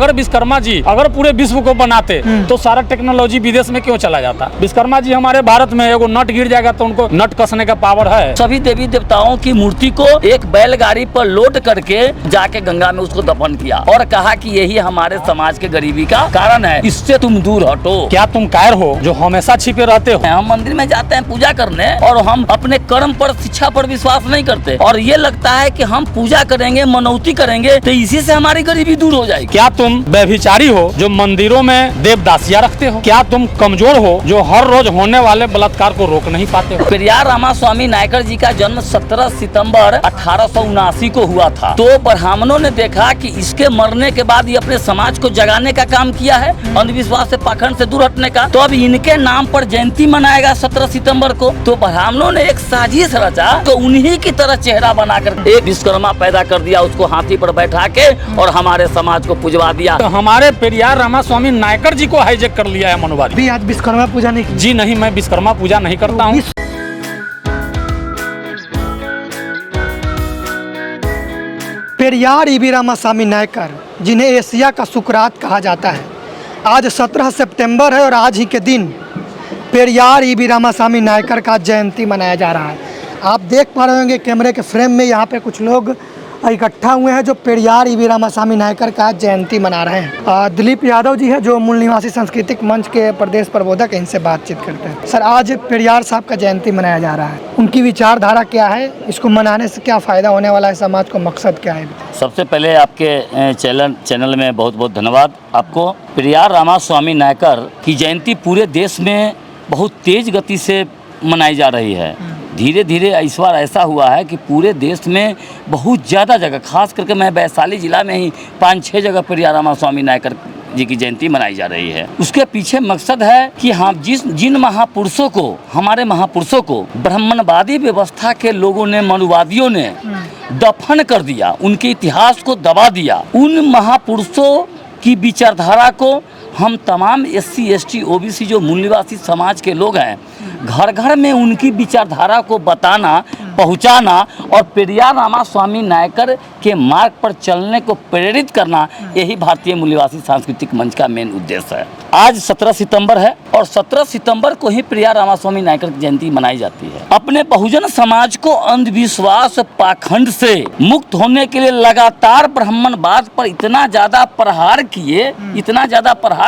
अगर विश्वकर्मा जी अगर पूरे विश्व को बनाते तो सारा टेक्नोलॉजी विदेश में क्यों चला जाता। विश्वकर्मा जी हमारे भारत में एगो नट गिर जाएगा तो उनको नट कसने का पावर है। सभी देवी देवताओं की मूर्ति को एक बैलगाड़ी पर लोड करके जाके गंगा में उसको दफन किया और कहा कि यही हमारे समाज के गरीबी का कारण है, इससे तुम दूर हटो। क्या तुम कायर हो जो हमेशा छिपे रहते हो? हम मंदिर में जाते हैं पूजा करने और हम अपने कर्म पर शिक्षा पर विश्वास नहीं करते और ये लगता है कि हम पूजा करेंगे मनौती करेंगे तो इसी से हमारी गरीबी दूर हो जाएगी। क्या तुम व्यभिचारी हो जो मंदिरों में देवदासियां रखते हो? क्या तुम कमजोर हो जो हर रोज होने वाले बलात्कार को रोक नहीं पाते हो? पेरियार रामास्वामी नायकर जी का जन्म 17 सितंबर 1879 को हुआ था। तो ब्राह्मणों ने देखा कि इसके मरने के बाद ये अपने समाज को जगाने का काम किया है, अंधविश्वास से पाखंड से दूर हटने का। तो अब इनके नाम पर जयंती मनाएगा 17 सितंबर को। तो ब्राह्मणों ने एक साजिश रचा तो उन्हीं की तरह चेहरा बनाकर एक विश्वकर्मा पैदा कर दिया, उसको हाथी पर बैठा के और हमारे समाज को पुजवा दिया। तो हमारे पेरियार रामास्वामी नायकर जी को हाईजेक कर लिया है मनुवादी। भी आज विश्वकर्मा पूजा नहीं की? जी नहीं, मैं विश्वकर्मा पूजा नहीं करता हूँ। पेरियार ईवी रामास्वामी नायकर, जिन्हें एशिया का सुकरात कहा जाता है, आज 17 सितंबर है और आज ही के दिन पेरियार ईवी रामास्वामी नायकर का जयंती मनाया जा रहा है। आप देख पा रहे होंगे कैमरे के फ्रेम में यहाँ पे कुछ लोग इकट्ठा हुए हैं जो पेरियार ईवी रामास्वामी नायकर का जयंती मना रहे हैं। दिलीप यादव जी है जो मूल निवासी सांस्कृतिक मंच के प्रदेश प्रबोधक, इनसे बातचीत करते हैं। सर, आज पेरियार साहब का जयंती मनाया जा रहा है, उनकी विचारधारा क्या है, इसको मनाने से क्या फ़ायदा होने वाला है, समाज को मकसद क्या है? सबसे पहले आपके चैनल में बहुत बहुत धन्यवाद आपको। पेरियार रामास्वामी नायकर की जयंती पूरे देश में बहुत तेज गति से मनाई जा रही है। धीरे धीरे इस बार ऐसा हुआ है कि पूरे देश में बहुत ज़्यादा जगह, खास करके मैं वैशाली जिला में ही 5-6 जगह पेरियार रामास्वामी नायकर जी की जयंती मनाई जा रही है। उसके पीछे मकसद है कि हम जिन महापुरुषों को, हमारे महापुरुषों को ब्राह्मणवादी व्यवस्था के लोगों ने, मनुवादियों ने दफन कर दिया, उनके इतिहास को दबा दिया। उन महापुरुषों की विचारधारा को हम तमाम SC ST OBC जो मूल निवासी समाज के लोग हैं, घर घर में उनकी विचारधारा को बताना, पहुंचाना और पेरियार रामास्वामी नायकर के मार्ग पर चलने को प्रेरित करना, यही भारतीय मूल निवासी सांस्कृतिक मंच का मेन उद्देश्य है। आज 17 सितंबर है और 17 सितंबर को ही पेरियार रामास्वामी नायकर की जयंती मनाई जाती है। अपने बहुजन समाज को अंधविश्वास पाखंड से मुक्त होने के लिए लगातार ब्राह्मणवाद पर इतना ज्यादा प्रहार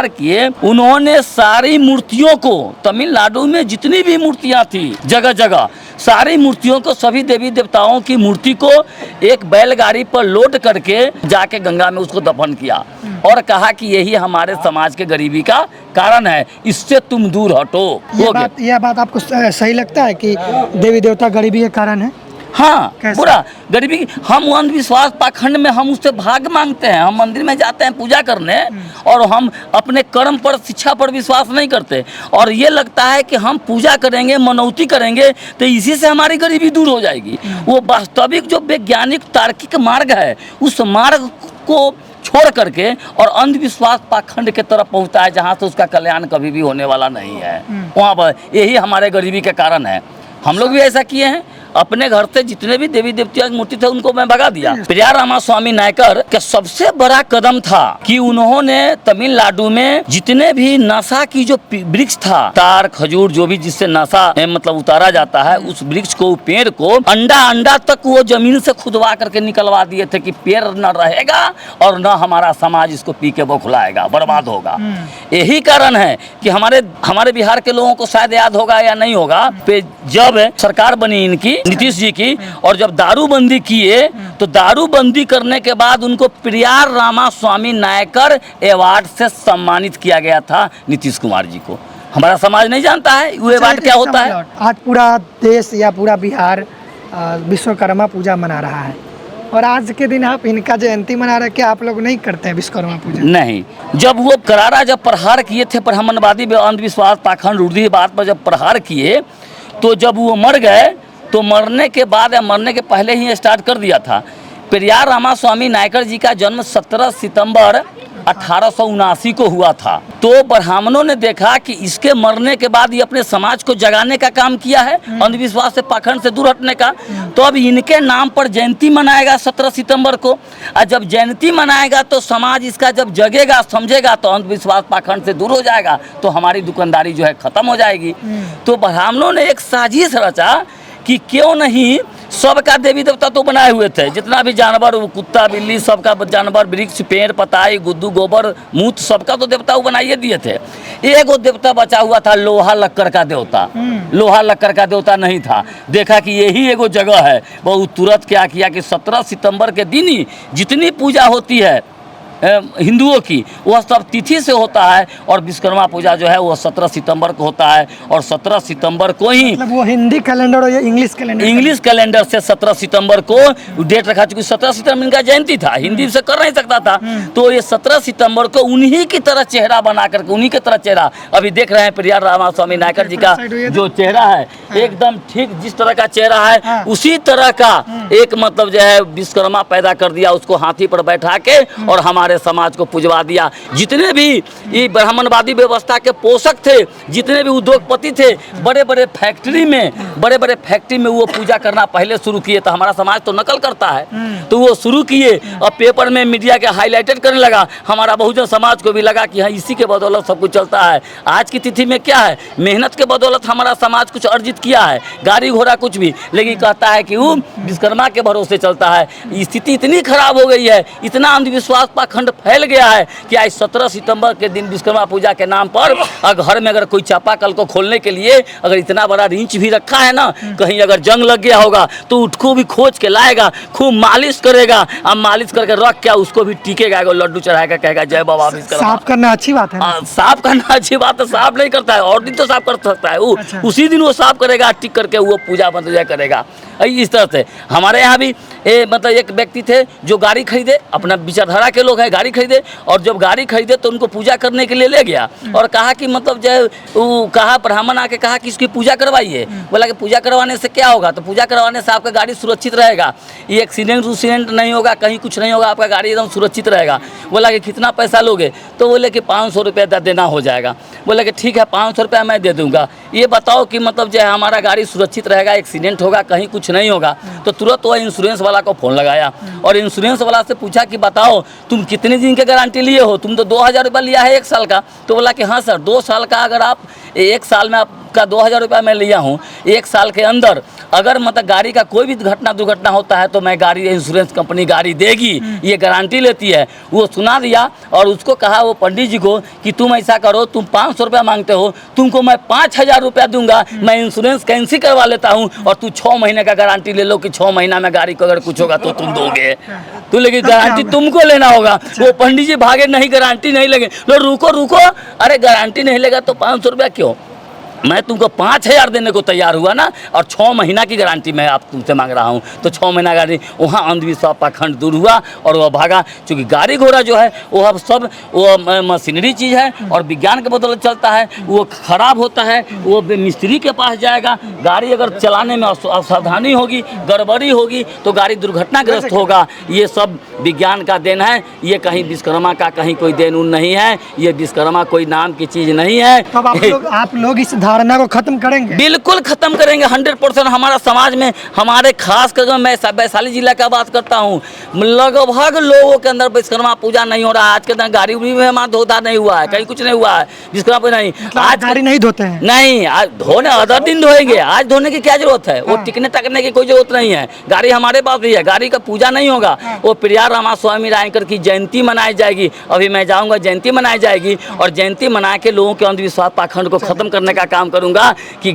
किए, उन्होंने सारी मूर्तियों को, तमिलनाडु में जितनी भी मूर्तियां थी जगह जगह, सारी मूर्तियों को, सभी देवी देवताओं की मूर्ति को एक बैलगाड़ी पर लोड करके जाके गंगा में उसको दफन किया और कहा कि यही हमारे समाज के गरीबी का कारण है, इससे तुम दूर हटो। यह बात आपको सही लगता है कि देवी देवता गरीबी के कारण है? हाँ, बुरा गरीबी। हम अंधविश्वास पाखंड में हम उससे भाग मांगते हैं। हम मंदिर में जाते हैं पूजा करने और हम अपने कर्म पर, शिक्षा पर विश्वास नहीं करते और ये लगता है कि हम पूजा करेंगे, मनौती करेंगे तो इसी से हमारी गरीबी दूर हो जाएगी। वो वास्तविक जो वैज्ञानिक तार्किक मार्ग है, उस मार्ग को छोड़ करके और अंधविश्वास पाखंड के तरफ पहुँचता है, जहाँ से उसका कल्याण कभी भी होने वाला नहीं है। वहाँ पर यही हमारे गरीबी के कारण है। हम लोग भी ऐसा किए हैं, अपने घर से जितने भी देवी देवतियों की मूर्ति थे उनको मैं भगा दिया। पेरियार रामास्वामी नायकर का सबसे बड़ा कदम था कि उन्होंने तमिलनाडु में जितने भी नशा की जो वृक्ष था, तार, खजूर, जो भी जिससे नशा मतलब उतारा जाता है, उस वृक्ष को, पेड़ को अंडा तक वो जमीन से खुदवा करके निकलवा दिए थे कि पेड़ न रहेगा और न हमारा समाज इसको पी के बौखलाएगा, बर्बाद होगा। यही कारण है कि हमारे बिहार के लोगों को शायद याद होगा या नहीं होगा, जब सरकार बनी इनकी, नीतीश जी की, और जब दारूबंदी किए तो दारूबंदी करने के बाद उनको पेरियार रामास्वामी नायकर अवार्ड से सम्मानित किया गया था, नीतीश कुमार जी को। हमारा समाज नहीं जानता है वो अवार्ड क्या होता है। आज पूरा देश या पूरा बिहार विश्वकर्मा पूजा मना रहा है और आज के दिन आप इनका जयंती मना रहे हैं, क्या आप लोग नहीं करते हैं विश्वकर्मा पूजा? नहीं, जब वो करारा जब प्रहार किए थे, ब्राह्मणवादी अंधविश्वास पाखंड रूढ़िवाद पर जब प्रहार किए, तो जब वो मर गए तो मरने के बाद या मरने के पहले ही स्टार्ट कर दिया था। पेरियार रामास्वामी नायकर जी का जन्म 17 सितंबर 1879 को हुआ था। तो ब्राह्मणों ने देखा कि इसके मरने के बाद ये अपने समाज को जगाने का काम किया है, अंधविश्वास से पाखंड से दूर हटने का। तो अब इनके नाम पर जयंती मनाएगा 17 सितंबर को, और जब जयंती मनाएगा तो समाज इसका जब जगेगा, समझेगा, तो अंधविश्वास पाखंड से दूर हो जाएगा, तो हमारी दुकानदारी जो है खत्म हो जाएगी। तो ब्राह्मणों ने एक साजिश रचा कि क्यों नहीं सबका देवी देवता तो बनाए हुए थे, जितना भी जानवर, कुत्ता बिल्ली, सबका जानवर, वृक्ष, पेड़, पताई, गुद्दू, गोबर, मूत, सबका तो देवता वो बनाइए दिए थे। एक देवता बचा हुआ था, लोहा लक्कड़ का देवता। लोहा लक्कड़ का देवता नहीं था। देखा कि यही एगो जगह है, वो तुरंत क्या किया कि 17 सितंबर के दिन ही जितनी पूजा होती है हिंदुओं की, वह सब तिथि से होता है, और विश्वकर्मा पूजा जो है वो 17 सितंबर को होता है। और 17 सितंबर को ही मतलब वो हिंदी कैलेंडर और ये इंग्लिश कैलेंडर, इंग्लिश कैलेंडर से 17 सितंबर को डेट रखा, चूंकि 17 सितंबर इनका जयंती था, हिंदी से कर नहीं सकता था। तो ये 17 सितंबर को उन्हीं की तरह चेहरा बना करके, उन्हीं की तरह चेहरा अभी देख रहे हैं पेरियार रामास्वामी नायकर जी का जो चेहरा है, एकदम ठीक जिस तरह का चेहरा है उसी तरह का एक मतलब जो है विश्वकर्मा पैदा कर दिया, उसको हाथी पर बैठा के और हमारे समाज को पुजवा दिया। जितने भी ये ब्राह्मणवादी व्यवस्था के पोषक थे, जितने भी उद्योगपति थे, बड़े बड़े फैक्ट्री में वो पूजा करना पहले शुरू किए। तो हमारा समाज तो नकल करता है, तो वो शुरू किए और पेपर में मीडिया के हाईलाइटेड करने लगा। हमारा बहुजन समाज को भी लगा कि हाँ, इसी के बदौलत सब कुछ चलता है। आज की तिथि में क्या है, मेहनत के बदौलत हमारा समाज कुछ अर्जित किया है, गाड़ी घोड़ा कुछ भी, लेकिन कहता है कि वो विश्वकर्मा के भरोसे चलता है। स्थिति इतनी खराब हो गई है, इतना अंधविश्वास पाखंड फैल गया है कि आज 17 सितंबर के दिन विश्वकर्मा पूजा के नाम पर घर में अगर कोई चापाकल को खोलने के लिए अगर इतना बड़ा रिंच भी रखा है ना, कहीं अगर जंग लग गया होगा तो उसको भी खोज के लाएगा, खूब मालिश करेगा, अब मालिश करके रख क्या उसको भी टीकेगा, लोड्डू चढ़ाएगा, कहेगा जय बाबा विश्वकर्मा। साफ करना अच्छी बात है। साफ करना अच्छी बात है, साफ नहीं करता है, और दिन तो साफ कर सकता है वो। अच्छा। उसी दिन वो साफ करेगा, टिक करके वो पूजा बंद करेगा। इस तरह से हमारे यहाँ भी मतलब एक व्यक्ति थे जो गाड़ी खरीदे, अपना विचारधारा के लोग हैं, गाड़ी खरीदे, और जब गाड़ी खरीदे तो उनको पूजा करने के लिए ले गया और कहा कि मतलब जो वो कहा, ब्राह्मण आके कहा कि इसकी पूजा करवाइए। बोला कि पूजा करवाने से क्या होगा, तो पूजा करवाने से आपका गाड़ी सुरक्षित रहेगा, ये एक्सीडेंट नहीं होगा, कहीं कुछ नहीं होगा, आपका गाड़ी एकदम सुरक्षित रहेगा। बोला कि कितना पैसा लोगे, तो बोले कि 500 रुपया देना हो जाएगा। बोले कि ठीक है 500 रुपया मैं दे दूंगा, ये बताओ कि मतलब जो है हमारा गाड़ी सुरक्षित रहेगा, एक्सीडेंट होगा, कहीं कुछ नहीं होगा। तो तुरंत वो इंश्योरेंस वाला को फ़ोन लगाया और इंश्योरेंस वाला से पूछा कि बताओ तुम कितने दिन की गारंटी लिए हो, तुम तो 2000 रुपया लिया है 1 साल का। तो बोला कि हाँ सर, 2 साल का, अगर आप 1 साल में आपका 2000 रुपया मैं लिया हूँ, 1 साल के अंदर अगर मतलब गाड़ी का कोई भी दुर्घटना होता है तो मैं गाड़ी, इंश्योरेंस कंपनी गाड़ी देगी, ये गारंटी लेती है। वो सुना दिया और उसको कहा वो पंडित जी को कि तुम ऐसा करो, तुम 500 रुपया मांगते हो, तुमको मैं 5000 रुपया दूंगा, मैं इंश्योरेंस कैंसिल करवा लेता हूँ और तू 6 महीने का गारंटी ले लो कि 6 महीना में गाड़ी को अगर कुछ होगा तो तुम दोगे। तो लेकिन गारंटी तुमको लेना होगा। वो पंडित जी भागे, नहीं गारंटी नहीं लगे। लो रुको, अरे गारंटी नहीं लेगा तो 500 रुपया क्यों, मैं तुमको 5000 देने को तैयार हुआ ना, और 6 महीना की गारंटी मैं आप तुमसे मांग रहा हूँ। तो 6 महीना गारंटी, वहाँ अंधविश्वास पाखंड दूर हुआ और वह भागा। चूँकि गाड़ी घोड़ा जो है वो अब सब वो मशीनरी चीज़ है और विज्ञान के बदौलत चलता है, वो खराब होता है, वो मिस्त्री के पास जाएगा। गाड़ी अगर चलाने में असावधानी होगी, गड़बड़ी होगी तो गाड़ी दुर्घटनाग्रस्त होगा। ये सब विज्ञान का देन है, ये कहीं विश्वकर्मा का कहीं कोई देन उन नहीं है, ये विश्वकर्मा कोई नाम की चीज़ नहीं है। तब आप लोग इस धारणा को खत्म करेंगे? बिल्कुल खत्म करेंगे 100%। हमारा समाज में, हमारे खास कर मैं वैशाली जिला का बात करता हूँ, लगभग लोगों के अंदर विश्वकर्मा पूजा नहीं हो रहा है। आज के दिन गाड़ी उड़ी में हमारा धोधा नहीं हुआ है, कहीं कुछ नहीं हुआ है, विश्वकर्मा पूजा नहीं। आज गाड़ी नहीं धोते हैं? नहीं, आज धोने अदर दिन धोएंगे, आज धोने की क्या जरूरत है, वो टिकने टकने की कोई जरूरत नहीं है। गाड़ी हमारे पास भी है, गाड़ी का पूजा नहीं होगा। वो पेरियार रामास्वामी नायकर की जयंती मनाई जाएगी, अभी मैं जाऊँगा, जयंती मनाई जाएगी और जयंती मना के लोगों के अंधविश्वास पाखंड को खत्म करने का काम करूंगा कि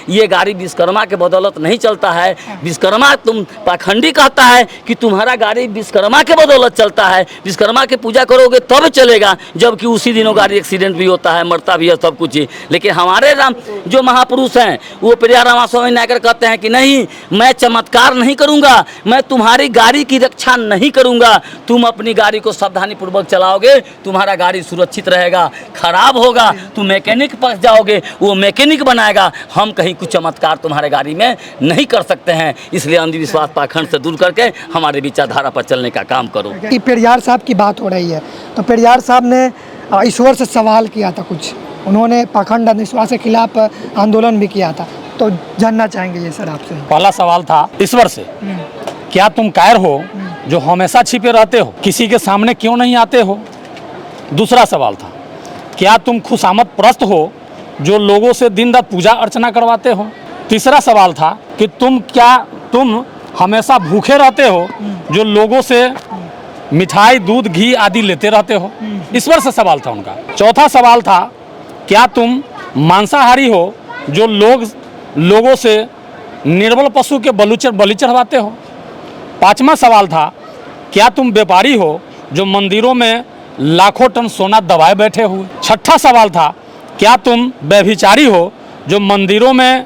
ये गाड़ी विश्वकर्मा के बदौलत नहीं चलता है। विश्वकर्मा तुम पाखंडी कहता है कि तुम्हारा गाड़ी विश्वकर्मा के बदौलत चलता है, विश्वकर्मा की पूजा करोगे तब चलेगा, जबकि उसी दिनों गाड़ी एक्सीडेंट भी होता है, मरता भी है, सब कुछ ही। लेकिन हमारे राम जो महापुरुष हैं वो पेरियार रामास्वामी नायकर कहते हैं कि नहीं, मैं चमत्कार नहीं करूंगा, मैं तुम्हारी गाड़ी की रक्षा नहीं करूंगा, तुम अपनी गाड़ी को सावधानी पूर्वक चलाओगे, तुम्हारा गाड़ी सुरक्षित रहेगा। खराब होगा तुम मैकेनिक के पास जाओगे, वो मैकेनिक बनाएगा, हम कहीं कुछ चमत्कार तुम्हारे गाड़ी में नहीं कर सकते हैं। इसलिए अंधविश्वास पाखंड से दूर करके हमारे विचारधारा पर चलने का काम करो। कि पेरियार साहब की बात हो रही है, तो पेरियार साहब ने ईश्वर से सवाल किया था कुछ, उन्होंने पाखंड अंधविश्वास के खिलाफ आंदोलन भी किया था, तो जानना चाहेंगे ये सर आपसे। पहला सवाल था ईश्वर से, क्या तुम कायर हो जो हमेशा छिपे रहते हो, किसी के सामने क्यों नहीं आते हो? दूसरा सवाल था, क्या तुम खुशामद परस्त हो जो लोगों से दिन रात पूजा अर्चना करवाते हो? तीसरा सवाल था कि तुम हमेशा भूखे रहते हो जो लोगों से मिठाई दूध घी आदि लेते रहते हो? ईश्वर से सवाल था उनका। चौथा सवाल था, क्या तुम मांसाहारी हो जो लोगों से निर्बल पशु के बलि चढ़वाते हो? पांचवा सवाल था, क्या तुम व्यापारी हो जो मंदिरों में लाखों टन सोना दबाए बैठे हुए? छठा सवाल था, क्या तुम व्यभिचारी हो जो मंदिरों में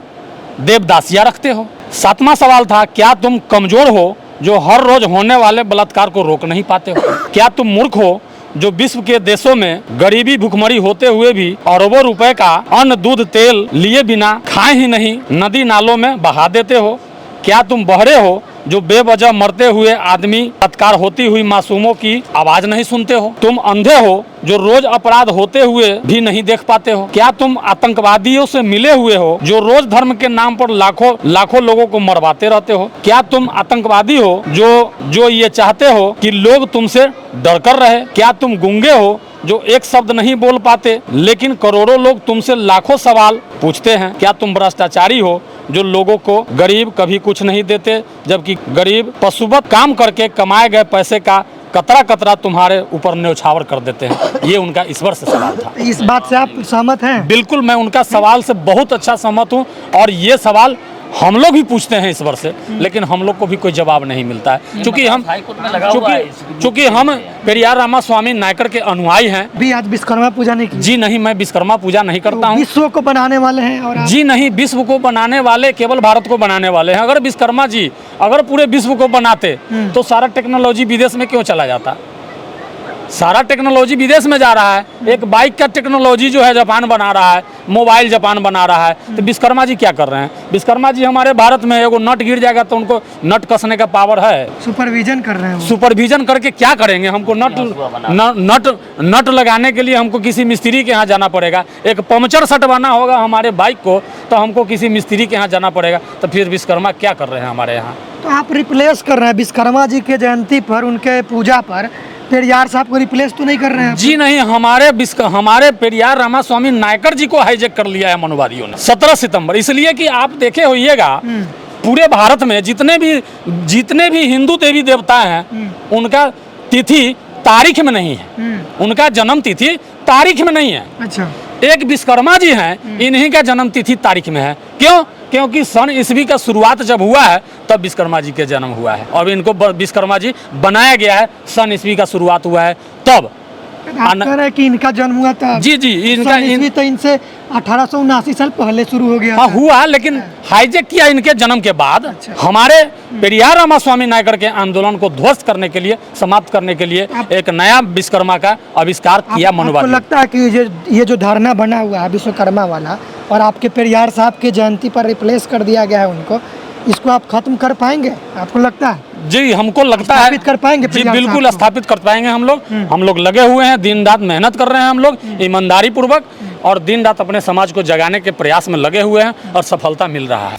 देवदासियां रखते हो? सातवां सवाल था, क्या तुम कमजोर हो जो हर रोज होने वाले बलात्कार को रोक नहीं पाते हो? क्या तुम मूर्ख हो जो विश्व के देशों में गरीबी भुखमरी होते हुए भी अरबों रुपए का अन्न दूध तेल लिए बिना खाए ही नहीं नदी नालों में बहा देते हो? क्या तुम बहरे हो जो बेवजह मरते हुए आदमी बलात्कार होती हुई मासूमों की आवाज नहीं सुनते हो? तुम अंधे हो जो रोज अपराध होते हुए भी नहीं देख पाते हो? क्या तुम आतंकवादियों से मिले हुए हो जो रोज धर्म के नाम पर लाखों लोगों को मरवाते रहते हो? क्या तुम आतंकवादी हो जो ये चाहते हो कि लोग तुमसे डर कर रहे? क्या तुम गूंगे हो जो एक शब्द नहीं बोल पाते लेकिन करोड़ों लोग तुमसे लाखों सवाल पूछते हैं? क्या तुम भ्रष्टाचारी हो जो लोगों को गरीब कभी कुछ नहीं देते जबकि गरीब पशुवत काम करके कमाए गए पैसे का कतरा कतरा तुम्हारे ऊपर न्यौछावर कर देते हैं? ये उनका ईश्वर से सवाल था। इस बात से आप सहमत हैं? बिल्कुल, मैं उनका सवाल से बहुत अच्छा सहमत हूँ और ये सवाल हम लोग भी पूछते हैं ईश्वर से, लेकिन हम लोग को भी कोई जवाब नहीं मिलता है क्योंकि हम पेरियार रामास्वामी नायकर के अनुयायी हैं। भी आज विश्वकर्मा पूजा नहीं की? जी नहीं, मैं विश्वकर्मा पूजा नहीं करता हूँ। विश्व को बनाने वाले हैं और जी नहीं, विश्व को बनाने वाले केवल भारत को बनाने वाले हैं। अगर विश्वकर्मा जी अगर पूरे विश्व को बनाते तो सारा टेक्नोलॉजी विदेश में क्यों चला जाता? सारा टेक्नोलॉजी विदेश में जा रहा है। एक बाइक का टेक्नोलॉजी जो है जापान बना रहा है, मोबाइल जापान बना रहा है, तो विश्वकर्मा जी क्या कर रहे हैं? विश्वकर्मा जी हमारे भारत में एगो नट गिर जाएगा तो उनको नट कसने का पावर है। सुपरविजन कर रहे हैं। सुपरविजन करके क्या करेंगे? हमको नट लगाने के लिए हमको किसी मिस्त्री के यहाँ जाना पड़ेगा। एक पंचर सटवाना होगा हमारे बाइक को तो हमको किसी मिस्त्री के यहाँ जाना पड़ेगा। तो फिर विश्वकर्मा क्या कर रहे हैं हमारे यहाँ? तो आप रिप्लेस कर रहे हैं विश्वकर्मा जी के जयंती पर, उनके पूजा पर पेरियार साहब को रिप्लेस तो नहीं कर रहे हैं? जी नहीं, हमारे पेरियार रामास्वामी नायकर जी को हाईजैक कर लिया है मनुवादियों ने 17 सितंबर। इसलिए कि आप देखे होइएगा पूरे भारत में जितने भी हिंदू देवी देवता हैं उनका तिथि तारीख में नहीं है, उनका जन्म तिथि तारीख में नहीं है। अच्छा, एक विश्वकर्मा जी हैं, इन्हीं का जन्म तिथि तारीख में है। क्यों? क्योंकि सन ईस्वी का शुरुआत जब हुआ है तब विश्वकर्मा जी के जन्म हुआ है और इनको विश्वकर्मा जी बनाया गया है। सन ईस्वी का शुरुआत हुआ है तब कि इनका जन्म हुआ था। जी, तो इनसे 1879 साल पहले शुरू हो गया। हाँ हुआ, लेकिन हाईजैक किया इनके जन्म के बाद। अच्छा। हमारे पेरियार रामास्वामी नायकर के आंदोलन को ध्वस्त करने के लिए, समाप्त करने के लिए एक नया विश्वकर्मा का आविष्कार किया मनुवादी। आपको लगता है कि ये जो धारणा बना हुआ है विश्वकर्मा वाला और आपके पेरियार साहब के जयंती पर रिप्लेस कर दिया गया है उनको, इसको आप खत्म कर पाएंगे? आपको लगता है? जी, हमको लगता है स्थापित कर पाएंगे। जी बिल्कुल स्थापित कर पाएंगे। हम लोग लगे हुए हैं, दिन रात मेहनत कर रहे हैं हम लोग ईमानदारी पूर्वक और दिन रात अपने समाज को जगाने के प्रयास में लगे हुए हैं और सफलता मिल रहा है।